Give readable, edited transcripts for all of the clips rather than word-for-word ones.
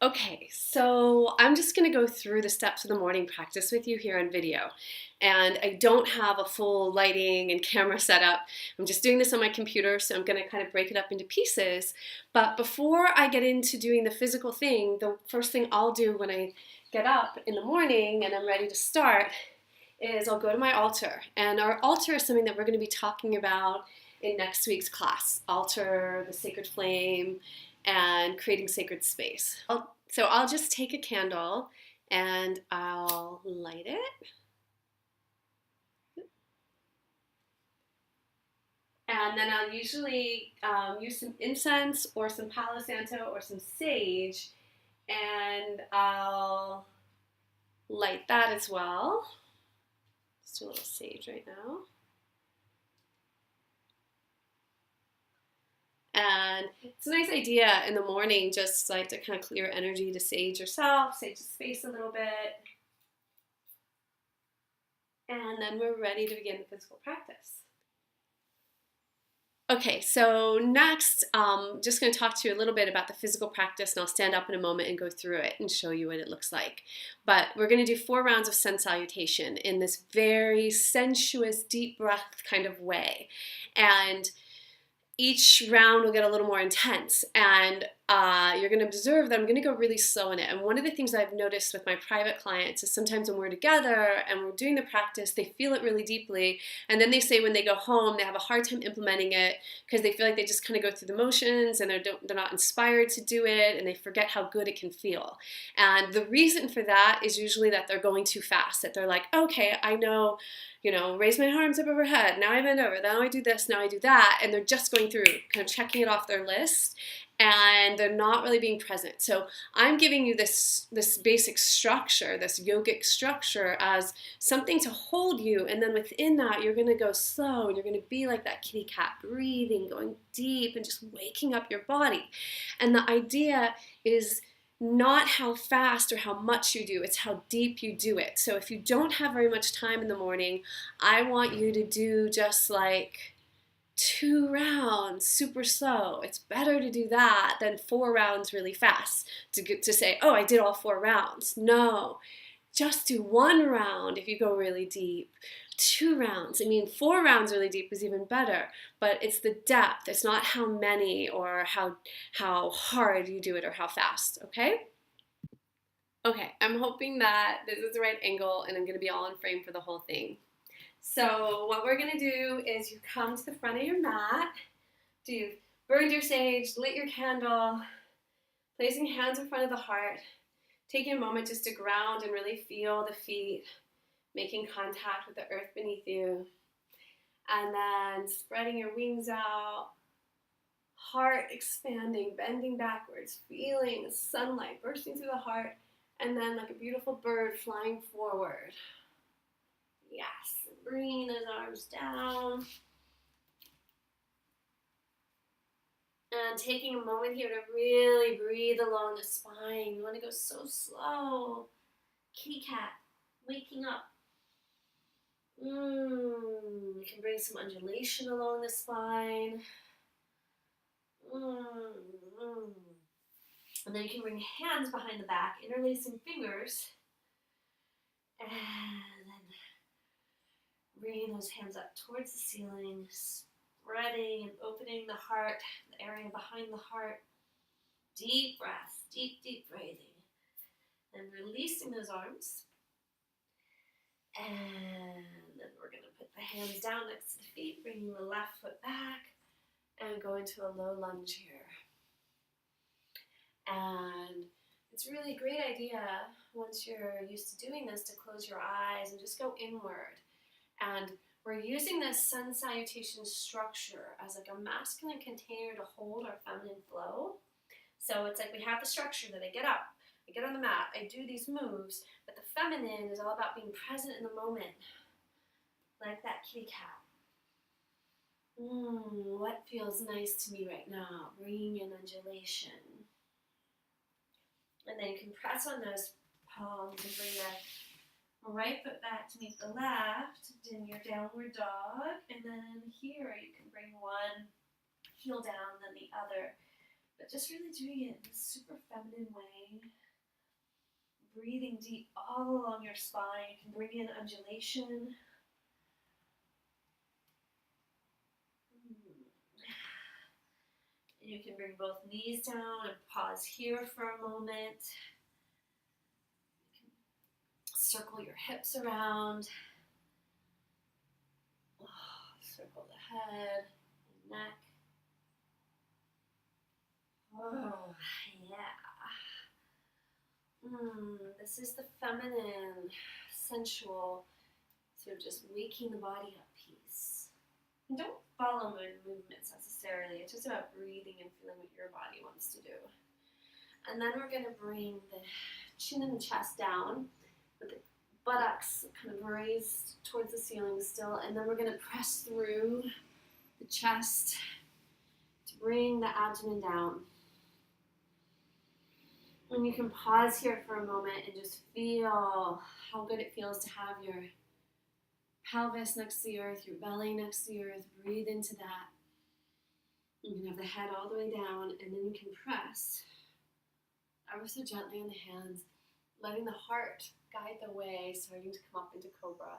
Okay, so I'm just going to go through the steps of the morning practice with you here on video. And I don't have a full lighting and camera setup. I'm just doing this on my computer, so I'm going to kind of break it up into pieces. But before I get into doing the physical thing, the first thing I'll do when I get up in the morning and I'm ready to start is I'll go to my altar. And our altar is something that we're going to be talking about in next week's class. Altar, the sacred flame, and creating sacred space. So I'll just take a candle and I'll light it. And then I'll usually use some incense or some Palo Santo or some sage, and I'll light that as well. Let's do a little sage right now. And it's a nice idea in the morning just like to kind of clear energy, to sage yourself, sage the space a little bit. And then we're ready to begin the physical practice. Okay, so next, just going to talk to you a little bit about the physical practice, and I'll stand up in a moment and go through it and show you what it looks like. But we're going to do 4 rounds of sun salutation in this very sensuous, deep breath kind of way. And each round will get a little more intense, and you're going to observe that I'm going to go really slow in it. And one of the things I've noticed with my private clients is sometimes when we're together and we're doing the practice, they feel it really deeply, and then they say when they go home they have a hard time implementing it because they feel like they just kind of go through the motions and they're not inspired to do it, and they forget how good it can feel. And the reason for that is usually that they're going too fast, that they're like, okay, I know, raise my arms up overhead, now I bend over, now I do this, now I do that, and they're just going through, kind of checking it off their list, and they're not really being present. So I'm giving you this basic structure, this yogic structure, as something to hold you, and then within that you're going to go slow, and you're going to be like that kitty cat, breathing, going deep, and just waking up your body. And the idea is not how fast or how much you do, it's how deep you do it. So if you don't have very much time in the morning, I want you to do just like 2 rounds super slow. It's better to do that than 4 rounds really fast to say, oh, I did all 4 rounds. No, just do 1 round if you go really deep. 2 rounds. I mean, 4 rounds really deep is even better, but it's the depth. It's not how many or how hard you do it or how fast, okay? Okay, I'm hoping that this is the right angle and I'm going to be all in frame for the whole thing. So what we're going to do is you come to the front of your mat. You've burned your sage, lit your candle, placing hands in front of the heart, taking a moment just to ground and really feel the feet making contact with the earth beneath you. And then spreading your wings out, heart expanding, bending backwards, feeling the sunlight bursting through the heart, and then like a beautiful bird flying forward. Yes, bringing those arms down. And taking a moment here to really breathe along the spine. You want to go so slow. Kitty cat, waking up. You can bring some undulation along the spine. And then you can bring hands behind the back, interlacing fingers. And then bringing those hands up towards the ceiling, spreading and opening the heart, the area behind the heart. Deep breath, deep, deep breathing. And releasing those arms. And then we're going to put the hands down next to the feet, bringing the left foot back, and go into a low lunge here. And it's really a great idea, once you're used to doing this, to close your eyes and just go inward. And we're using this sun salutation structure as like a masculine container to hold our feminine flow. So it's like we have the structure that I get up, I get on the mat, I do these moves, but the feminine is all about being present in the moment, like that kitty cat. What feels nice to me right now? Bringing in undulation. And then you can press on those palms and bring the right foot back to meet the left in your downward dog. And then here you can bring one heel down, then the other. But just really doing it in a super feminine way. Breathing deep all along your spine. You can bring in undulation. And you can bring both knees down and pause here for a moment. You can circle your hips around. Circle the head and neck. Oh, yeah. This is the feminine, sensual, sort of just waking the body up piece. And don't follow my movements necessarily. It's just about breathing and feeling what your body wants to do. And then we're going to bring the chin and the chest down with the buttocks kind of raised towards the ceiling still. And then we're going to press through the chest to bring the abdomen down. And you can pause here for a moment and just feel how good it feels to have your pelvis next to the earth, your belly next to the earth. Breathe into that. You can have the head all the way down, and then you can press ever so gently on the hands, letting the heart guide the way, starting to come up into cobra.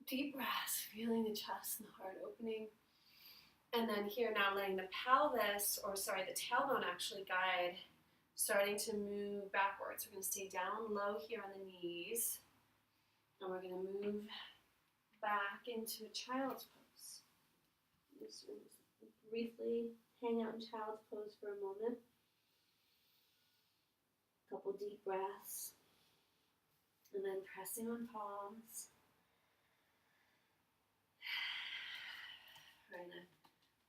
Deep breaths, feeling the chest and the heart opening. And then here now letting the pelvis, the tailbone actually guide, starting to move backwards. We're going to stay down low here on the knees. And we're going to move back into a child's pose. Just briefly hang out in child's pose for a moment. A couple deep breaths. And then pressing on palms. We're going to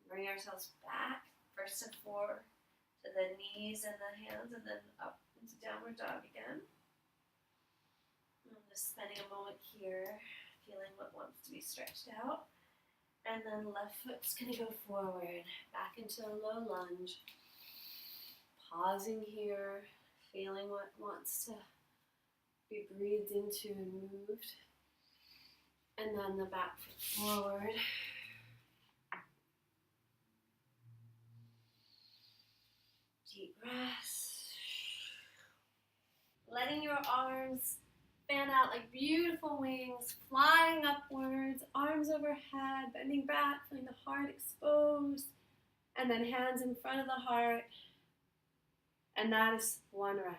bring ourselves back, first to four, to the knees and the hands, and then up into downward dog again. I'm just spending a moment here, feeling what wants to be stretched out. And then left foot's going to go forward, back into a low lunge. Pausing here, feeling what wants to be breathed into and moved. And then the back foot forward. Deep breaths. Letting your arms fan out like beautiful wings, flying upwards, arms overhead, bending back, feeling the heart exposed, and then hands in front of the heart. And that is one round.